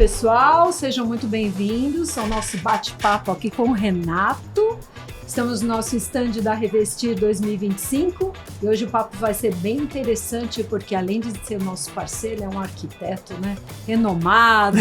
pessoal, sejam muito bem-vindos ao nosso bate-papo aqui com o Renato. Estamos no nosso stand da Revestir 2025 e hoje o papo vai ser bem interessante porque além de ser nosso parceiro, é um arquiteto, né? Renomado,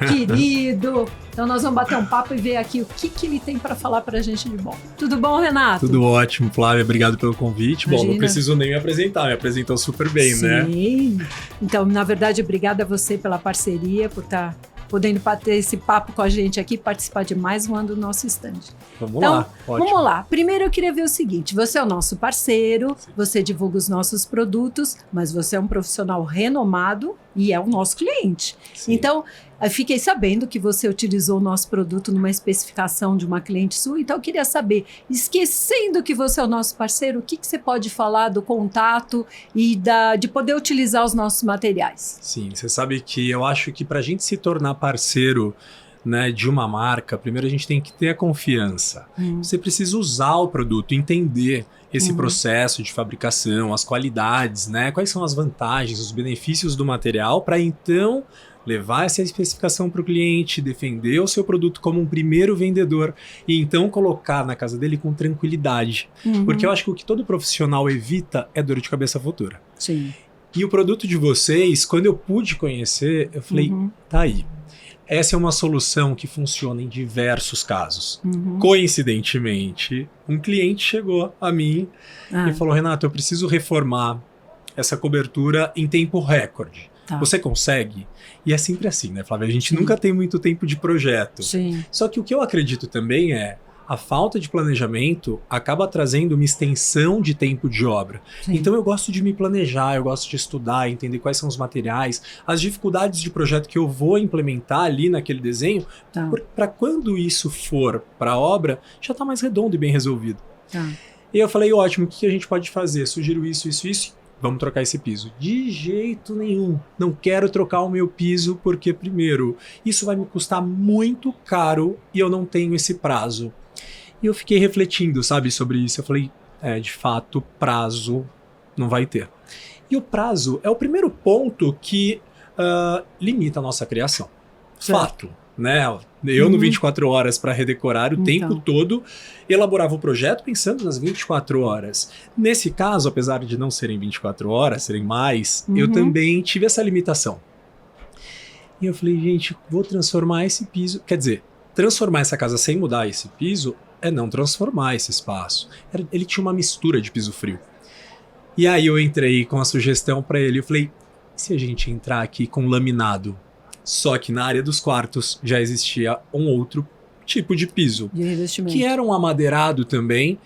querido. Então nós vamos bater um papo e ver aqui o que ele tem para falar para a gente de bom. Tudo bom, Renato? Tudo ótimo, Flávia. Obrigado pelo convite. Imagina. Bom, não preciso nem me apresentar, me apresentou super bem, né? Sim. Então, na verdade, obrigada a você pela parceria, por estar podendo bater esse papo com a gente aqui e participar de mais um ano do nosso stand. Vamos lá. Ótimo. Vamos lá. Primeiro eu queria ver o seguinte, você é o nosso parceiro, sim, você divulga os nossos produtos, mas você é um profissional renomado e é o nosso cliente. Sim. Então, eu fiquei sabendo que você utilizou o nosso produto numa especificação de uma cliente sua, então eu queria saber, esquecendo que você é o nosso parceiro, o que você pode falar do contato e de poder utilizar os nossos materiais? Sim, você sabe que eu acho que para a gente se tornar parceiro, né, de uma marca, primeiro a gente tem que ter a confiança. Você precisa usar o produto, entender esse processo de fabricação, as qualidades, né, quais são as vantagens, os benefícios do material, para então levar essa especificação para o cliente, defender o seu produto como um primeiro vendedor e então colocar na casa dele com tranquilidade. Porque eu acho que o que todo profissional evita é dor de cabeça futura. Sim. E o produto de vocês, quando eu pude conhecer, eu falei, tá aí. Essa é uma solução que funciona em diversos casos. Coincidentemente, um cliente chegou a mim e falou, Renato, eu preciso reformar essa cobertura em tempo recorde. Tá. Você consegue? E é sempre assim, né, Flávia? A gente nunca tem muito tempo de projeto. Sim. Só que o que eu acredito também é a falta de planejamento acaba trazendo uma extensão de tempo de obra. Sim. Então eu gosto de me planejar, eu gosto de estudar, entender quais são os materiais, as dificuldades de projeto que eu vou implementar ali naquele desenho, para quando isso for para a obra, já está mais redondo e bem resolvido. E eu falei, ótimo, o que a gente pode fazer? Sugiro isso. Vamos trocar esse piso. De jeito nenhum. Não quero trocar o meu piso porque, primeiro, isso vai me custar muito caro e eu não tenho esse prazo. E eu fiquei refletindo, sabe, sobre isso. Eu falei, de fato, prazo não vai ter. E o prazo é o primeiro ponto que limita a nossa criação. Certo. Fato, né? Eu no 24 horas para redecorar o tempo todo, elaborava o projeto pensando nas 24 horas. Nesse caso, apesar de não serem 24 horas, serem mais, eu também tive essa limitação. E eu falei, gente, vou transformar esse piso... Quer dizer, transformar essa casa sem mudar esse piso é não transformar esse espaço. Ele tinha uma mistura de piso frio. E aí eu entrei com a sugestão para ele, eu falei, se a gente entrar aqui com laminado? Só que na área dos quartos já existia um outro tipo de piso, de revestimento, que era um amadeirado também.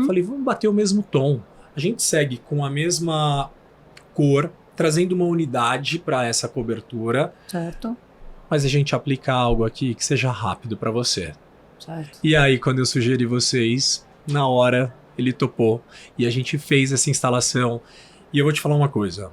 Falei, vamos bater o mesmo tom. A gente segue com a mesma cor, trazendo uma unidade para essa cobertura. Certo. Mas a gente aplica algo aqui que seja rápido para você. Certo. E aí, quando eu sugeri vocês, na hora ele topou e a gente fez essa instalação. E eu vou te falar uma coisa.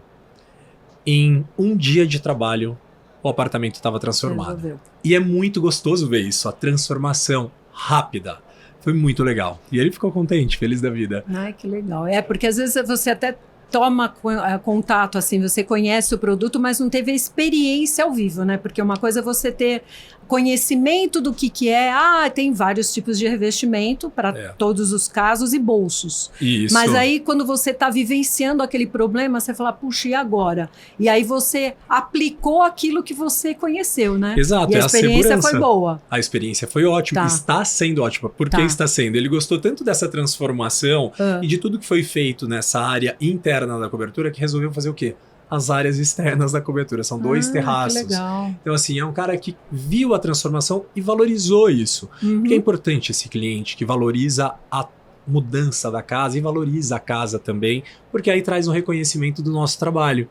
Em um dia de trabalho, o apartamento estava transformado. Resolveu. E é muito gostoso ver isso, a transformação rápida. Foi muito legal. E ele ficou contente, feliz da vida. Ai, que legal. Porque às vezes você até toma contato, assim, você conhece o produto, mas não teve a experiência ao vivo, né? Porque uma coisa é você ter conhecimento do que é. Tem vários tipos de revestimento para todos os casos e bolsos. Isso. Mas aí, quando você está vivenciando aquele problema, você fala, puxa, e agora? E aí você aplicou aquilo que você conheceu, né? Exato. E a experiência foi boa. A experiência foi ótima. Está sendo ótima. Por que está sendo? Ele gostou tanto dessa transformação e de tudo que foi feito nessa área interna da cobertura que resolveu fazer o quê? As áreas externas da cobertura. São 2 terraços. Que legal. Então, assim, é um cara que viu a transformação e valorizou isso. Porque é importante esse cliente que valoriza a mudança da casa e valoriza a casa também, porque aí traz um reconhecimento do nosso trabalho.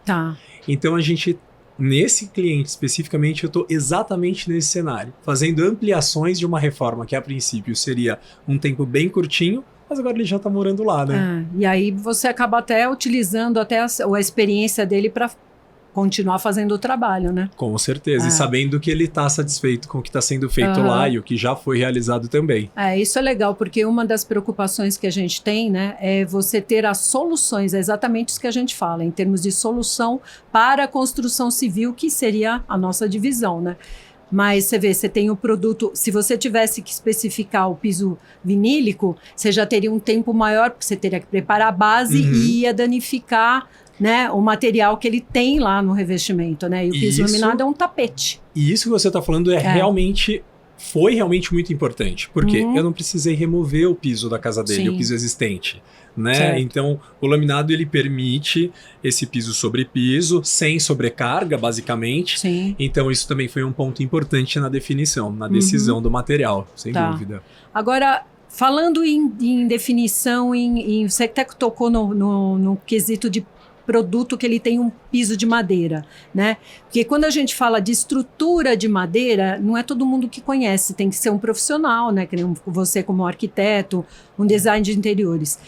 Então, a gente, nesse cliente especificamente, eu estou exatamente nesse cenário, fazendo ampliações de uma reforma que, a princípio, seria um tempo bem curtinho, mas agora ele já está morando lá, né? E aí você acaba até utilizando até a experiência dele para continuar fazendo o trabalho, né? Com certeza, e sabendo que ele está satisfeito com o que está sendo feito lá e o que já foi realizado também. Isso é legal, porque uma das preocupações que a gente tem, né, é você ter as soluções, é exatamente isso que a gente fala, em termos de solução para a construção civil, que seria a nossa divisão, né? mas você vê, você tem o produto, se você tivesse que especificar o piso vinílico, você já teria um tempo maior, porque você teria que preparar a base e ia danificar, né, o material que ele tem lá no revestimento, né? E o piso laminado é um tapete. E isso que você está falando foi realmente muito importante, porque eu não precisei remover o piso da casa dele, o piso existente, né? Certo. Então, o laminado ele permite esse piso sobre piso, sem sobrecarga, basicamente. Sim. Então, isso também foi um ponto importante na definição, na decisão do material, sem dúvida. Agora, falando em definição, você até tocou no quesito de produto que ele tem um piso de madeira, né? Porque quando a gente fala de estrutura de madeira, não é todo mundo que conhece, tem que ser um profissional, né? Que nem você como arquiteto, um design de interiores.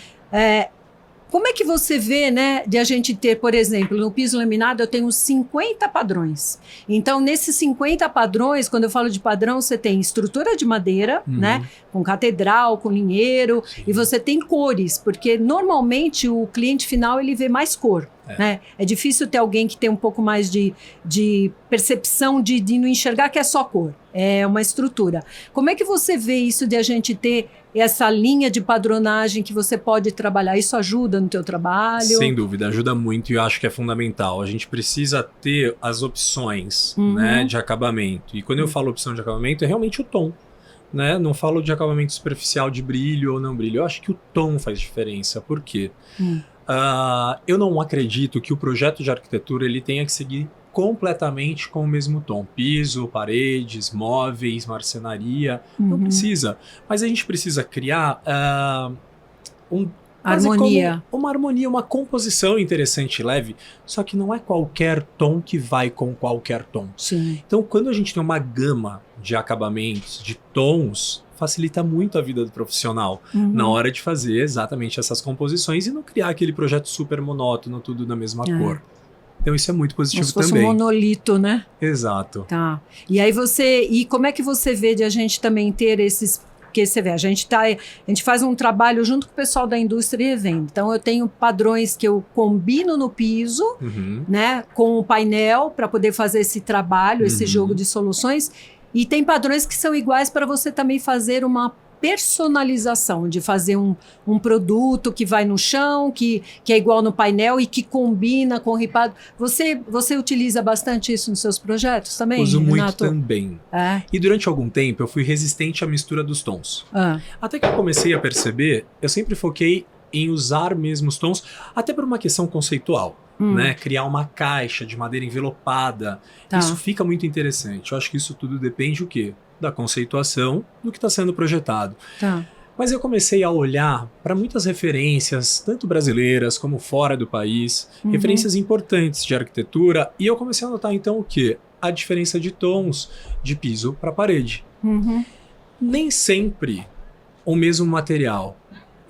Como é que você vê, né, de a gente ter, por exemplo, no piso laminado eu tenho 50 padrões. Então, nesses 50 padrões, quando eu falo de padrão, você tem estrutura de madeira, né, com catedral, com linheiro, e você tem cores, porque normalmente o cliente final ele vê mais cor. Né? É difícil ter alguém que tem um pouco mais de percepção de não enxergar que é só cor, é uma estrutura. Como é que você vê isso de a gente ter essa linha de padronagem que você pode trabalhar? Isso ajuda no teu trabalho? Sem dúvida, ajuda muito e eu acho que é fundamental. A gente precisa ter as opções, né, de acabamento. E quando eu falo opção de acabamento, é realmente o tom. Né? Não falo de acabamento superficial, de brilho ou não brilho. Eu acho que o tom faz diferença. Por quê? Eu não acredito que o projeto de arquitetura ele tenha que seguir completamente com o mesmo tom. Piso, paredes, móveis, marcenaria. Não precisa. Mas a gente precisa criar harmonia. Uma harmonia, uma composição interessante e leve. Só que não é qualquer tom que vai com qualquer tom. Sim. Então, quando a gente tem uma gama de acabamentos, de tons, facilita muito a vida do profissional na hora de fazer exatamente essas composições e não criar aquele projeto super monótono, tudo na mesma cor. Então isso é muito positivo também. Como se fosse um monolito, né? Exato. Tá. E aí e como é que você vê de a gente também ter esses... Porque você vê, a gente faz um trabalho junto com o pessoal da indústria e venda. Então eu tenho padrões que eu combino no piso, né, com o painel para poder fazer esse trabalho, esse jogo de soluções. E tem padrões que são iguais para você também fazer uma personalização, de fazer um produto que vai no chão, que é igual no painel e que combina com o ripado. Você utiliza bastante isso nos seus projetos também, Uso Renato? muito também. E durante algum tempo eu fui resistente à mistura dos tons. Até que eu comecei a perceber, eu sempre foquei em usar mesmo os tons, até por uma questão conceitual. Né? Criar uma caixa de madeira envelopada. Isso fica muito interessante. Eu acho que isso tudo depende o quê? Da conceituação do que está sendo projetado. Mas eu comecei a olhar para muitas referências, tanto brasileiras como fora do país, referências importantes de arquitetura, e eu comecei a notar então o quê? A diferença de tons de piso para parede. Nem sempre o mesmo material,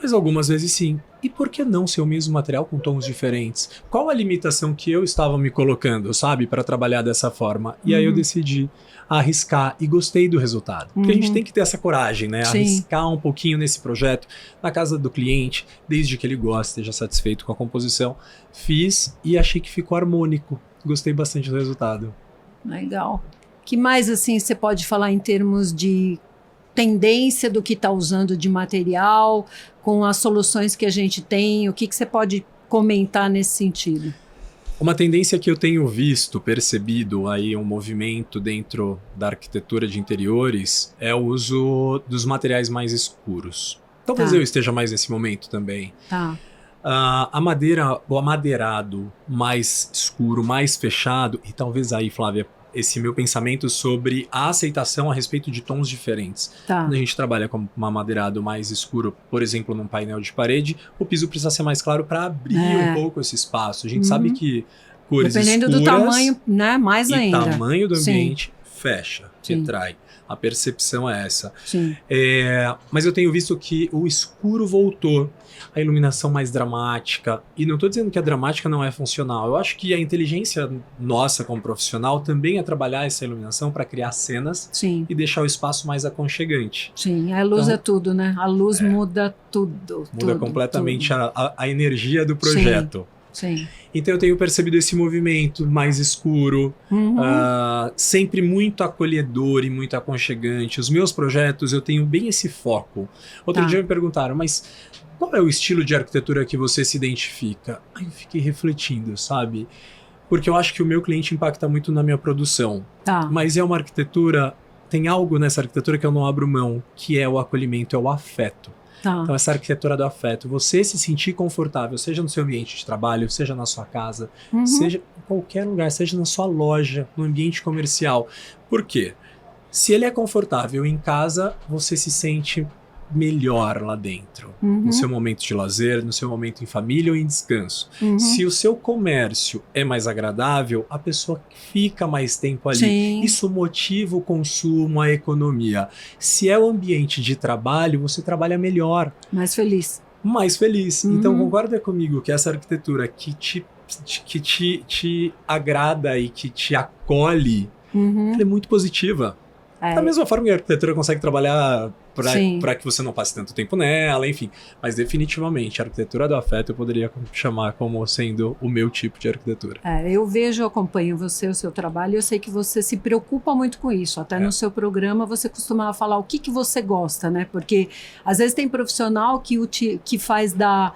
mas algumas vezes sim. E por que não ser o mesmo material com tons diferentes? Qual a limitação que eu estava me colocando, sabe, para trabalhar dessa forma? E aí eu decidi arriscar e gostei do resultado. Porque a gente tem que ter essa coragem, né? Sim. Arriscar um pouquinho nesse projeto, na casa do cliente, desde que ele goste, esteja satisfeito com a composição. Fiz e achei que ficou harmônico. Gostei bastante do resultado. Legal. Que mais, assim, você pode falar em termos de tendência do que está usando de material, com as soluções que a gente tem? O que você pode comentar nesse sentido? Uma tendência que eu tenho visto, percebido aí um movimento dentro da arquitetura de interiores é o uso dos materiais mais escuros. Talvez eu esteja mais nesse momento também. A madeira, o amadeirado mais escuro, mais fechado, e talvez aí, Flávia, esse meu pensamento sobre a aceitação a respeito de tons diferentes. Quando a gente trabalha com um amadeirado mais escuro, por exemplo, num painel de parede, o piso precisa ser mais claro para abrir um pouco esse espaço. A gente sabe que cores dependendo escuras... do tamanho, né, mais ainda. E tamanho do ambiente fecha, retrai. A percepção é essa. Mas eu tenho visto que o escuro voltou, a iluminação mais dramática. E não estou dizendo que a dramática não é funcional. Eu acho que a inteligência nossa como profissional também é trabalhar essa iluminação para criar cenas e deixar o espaço mais aconchegante. Sim, a luz é tudo, né? A luz muda tudo. Muda completamente a energia do projeto. Sim. Então eu tenho percebido esse movimento mais escuro, sempre muito acolhedor e muito aconchegante. Os meus projetos, eu tenho bem esse foco. Outro dia me perguntaram, mas qual é o estilo de arquitetura que você se identifica? Aí eu fiquei refletindo, sabe? Porque eu acho que o meu cliente impacta muito na minha produção. Mas é uma arquitetura, tem algo nessa arquitetura que eu não abro mão, que é o acolhimento, é o afeto. Então, essa arquitetura do afeto, você se sentir confortável, seja no seu ambiente de trabalho, seja na sua casa, seja em qualquer lugar, seja na sua loja, no ambiente comercial. Por quê? Se ele é confortável em casa, você se sente melhor lá dentro, no seu momento de lazer, no seu momento em família ou em descanso. Se o seu comércio é mais agradável, a pessoa fica mais tempo ali. Sim. Isso motiva o consumo, a economia. Se é o ambiente de trabalho, você trabalha melhor. Mais feliz. Mais feliz. Então concorda comigo que essa arquitetura que te agrada e que te acolhe, ela é muito positiva. Da mesma forma que a arquitetura consegue trabalhar para que você não passe tanto tempo nela, enfim. Mas definitivamente, a arquitetura do afeto eu poderia chamar como sendo o meu tipo de arquitetura. Eu acompanho você, o seu trabalho, e eu sei que você se preocupa muito com isso. Até no seu programa você costumava falar o que você gosta, né? Porque às vezes tem profissional que faz da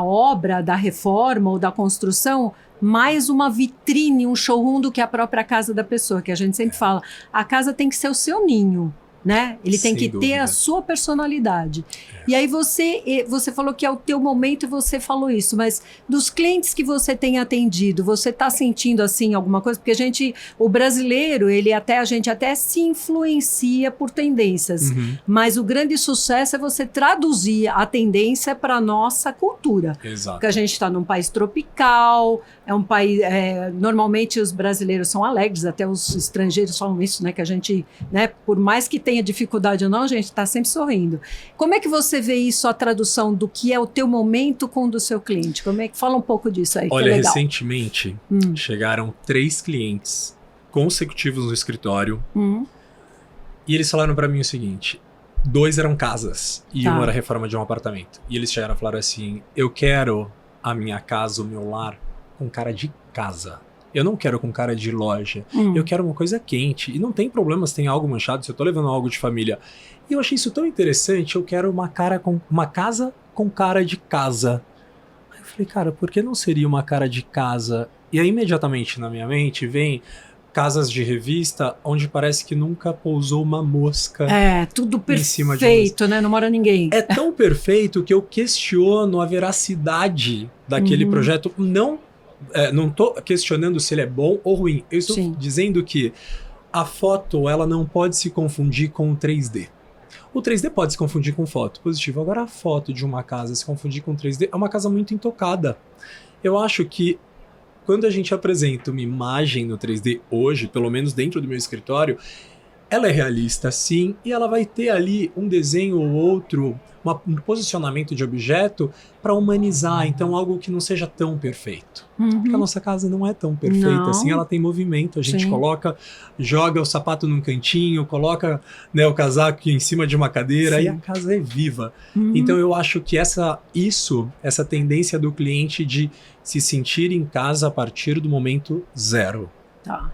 obra, da reforma ou da construção mais uma vitrine, um showroom do que a própria casa da pessoa, que a gente sempre fala. A casa tem que ser o seu ninho, né? Ele tem que ter a sua personalidade. E aí você falou que é o teu momento e você falou isso, mas dos clientes que você tem atendido, você está sentindo assim alguma coisa? Porque o brasileiro, a gente até se influencia por tendências, mas o grande sucesso é você traduzir a tendência para a nossa cultura. Exato. Porque a gente está num país tropical, é um país, normalmente os brasileiros são alegres, até os estrangeiros falam isso, né? Que a gente, né, por mais que tenha dificuldade ou não, a gente está sempre sorrindo. Como é que você vê isso, a tradução do que é o teu momento com o do seu cliente? Fala um pouco disso aí. Olha, recentemente chegaram 3 clientes consecutivos no escritório e eles falaram para mim o seguinte: 2 eram casas e uma era reforma de um apartamento. E eles chegaram e falaram assim: eu quero a minha casa, o meu lar, com cara de casa. Eu não quero com cara de loja. Eu quero uma coisa quente. E não tem problema se tem algo manchado, se eu tô levando algo de família. E eu achei isso tão interessante. Eu quero uma casa com cara de casa. Aí eu falei, cara, por que não seria uma cara de casa? E aí imediatamente na minha mente vem casas de revista onde parece que nunca pousou uma mosca. Tudo perfeito, né? Não mora ninguém. É tão perfeito que eu questiono a veracidade daquele projeto. Não estou questionando se ele é bom ou ruim. Eu estou dizendo que a foto ela não pode se confundir com o 3D. O 3D pode se confundir com foto, positivo. Agora a foto de uma casa se confundir com 3D é uma casa muito intocada. Eu acho que quando a gente apresenta uma imagem no 3D hoje, pelo menos dentro do meu escritório, ela é realista sim, e ela vai ter ali um desenho ou outro, um posicionamento de objeto para humanizar, então algo que não seja tão perfeito. Porque a nossa casa não é tão perfeita assim, ela tem movimento, a gente joga o sapato num cantinho, coloca, né, o casaco em cima de uma cadeira e a casa é viva. Então eu acho que essa tendência do cliente de se sentir em casa a partir do momento zero.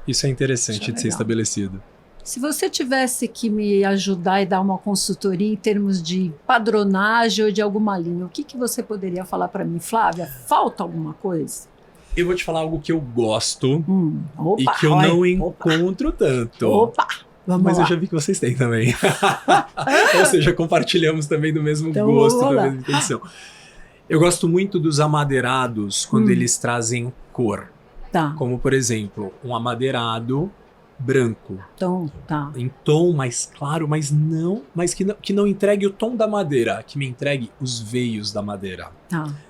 Isso é interessante de ser estabelecido. Se você tivesse que me ajudar e dar uma consultoria em termos de padronagem ou de alguma linha, o que você poderia falar para mim? Flávia, falta alguma coisa? Eu vou te falar algo que eu gosto e que eu não encontro tanto. Mas eu já vi que vocês têm também. Ou seja, compartilhamos também do mesmo gosto, da mesma intenção. Eu gosto muito dos amadeirados quando eles trazem cor. Como, por exemplo, um amadeirado branco, em tom mais claro, mas que não entregue o tom da madeira, que me entregue os veios da madeira,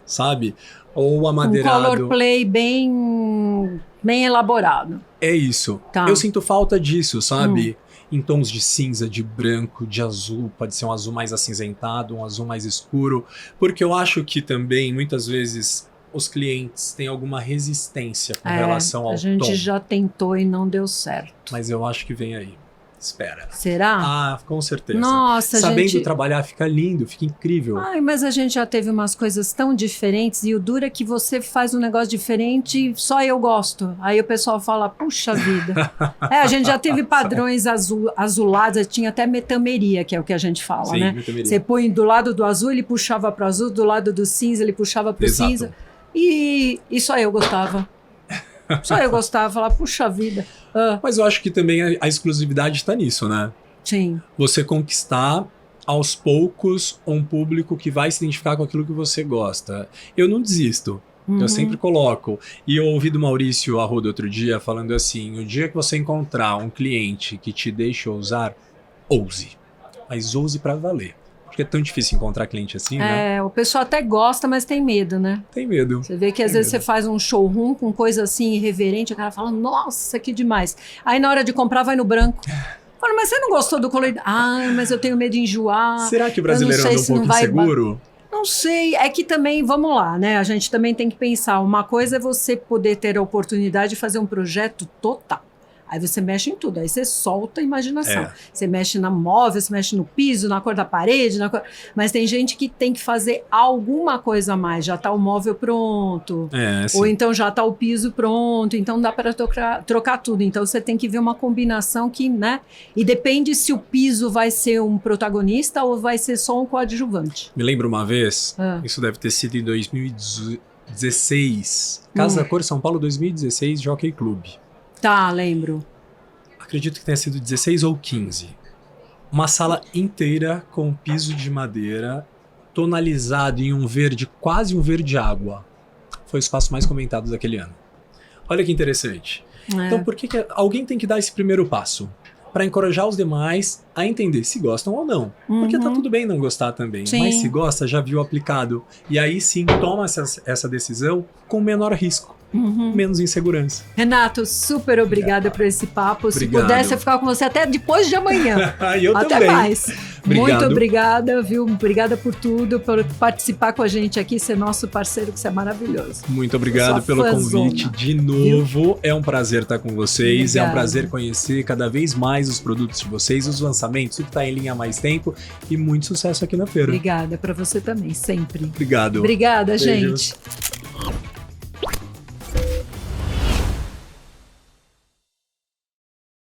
sabe? Ou o amadeirado... color play bem elaborado. É isso. Eu sinto falta disso, sabe? Em tons de cinza, de branco, de azul, pode ser um azul mais acinzentado, um azul mais escuro, porque eu acho que também, muitas vezes, os clientes têm alguma resistência com relação ao tom. A gente já tentou e não deu certo. Mas eu acho que vem aí. Espera. Será? Ah, com certeza. Nossa, Sabendo gente... trabalhar fica lindo, fica incrível. Ai, mas a gente já teve umas coisas tão diferentes e o duro é que você faz um negócio diferente e só eu gosto. Aí o pessoal fala, puxa vida. A gente já teve padrões azulados, tinha até metameria, que é o que a gente fala, Sim, né? metameria. Você põe do lado do azul, ele puxava para o azul, do lado do cinza, ele puxava para o cinza. E só eu gostava. Só eu gostava, falava, puxa vida. Mas eu acho que também a exclusividade está nisso, né? Sim. Você conquistar aos poucos um público que vai se identificar com aquilo que você gosta. Eu não desisto. Eu sempre coloco. E eu ouvi do Maurício Arruda outro dia falando assim, o dia que você encontrar um cliente que te deixa ousar, ouse. Mas ouse pra valer. Porque é tão difícil encontrar cliente assim, né? O pessoal até gosta, mas tem medo, né? Tem medo. Você vê que às vezes você faz um showroom com coisa assim irreverente, o cara fala, nossa, que demais. Aí na hora de comprar vai no branco. Fala, mas você não gostou do colorido? Ah, mas eu tenho medo de enjoar. Será que o brasileiro anda um pouco inseguro? Não sei, é que também, vamos lá, né? A gente também tem que pensar, uma coisa é você poder ter a oportunidade de fazer um projeto total. Aí você mexe em tudo, aí você solta a imaginação. Você mexe na móvel, você mexe no piso, na cor da parede, mas tem gente que tem que fazer alguma coisa a mais. Já está o móvel pronto, ou então já está o piso pronto, então dá para trocar tudo. Então você tem que ver uma combinação que, né? E depende se o piso vai ser um protagonista ou vai ser só um coadjuvante. Me lembro uma vez, isso deve ter sido em 2016, Casa da Cor São Paulo 2016, Jockey Club. Tá, lembro. Acredito que tenha sido 16 ou 15. Uma sala inteira com piso de madeira, tonalizado em um verde, quase um verde água. Foi o espaço mais comentado daquele ano. Olha que interessante. Então, por que alguém tem que dar esse primeiro passo? Para encorajar os demais a entender se gostam ou não. Porque tá tudo bem não gostar também. Sim. Mas se gosta, já viu aplicado. E aí sim, toma essa decisão com menor risco. Menos insegurança. Renato, super obrigada por esse papo. Obrigado. Se pudesse, eu ficava com você até depois de amanhã. Eu até também. mais. Obrigado. Muito obrigada, viu? Obrigada por tudo, por participar com a gente aqui, ser nosso parceiro, que você é maravilhoso. Muito obrigado pelo convite de novo. Viu? É um prazer estar com vocês. Obrigada. É um prazer conhecer cada vez mais os produtos de vocês, os lançamentos, tudo que está em linha há mais tempo. E muito sucesso aqui na feira. Obrigada, para você também, sempre. Obrigado. Obrigada, Beijos. gente.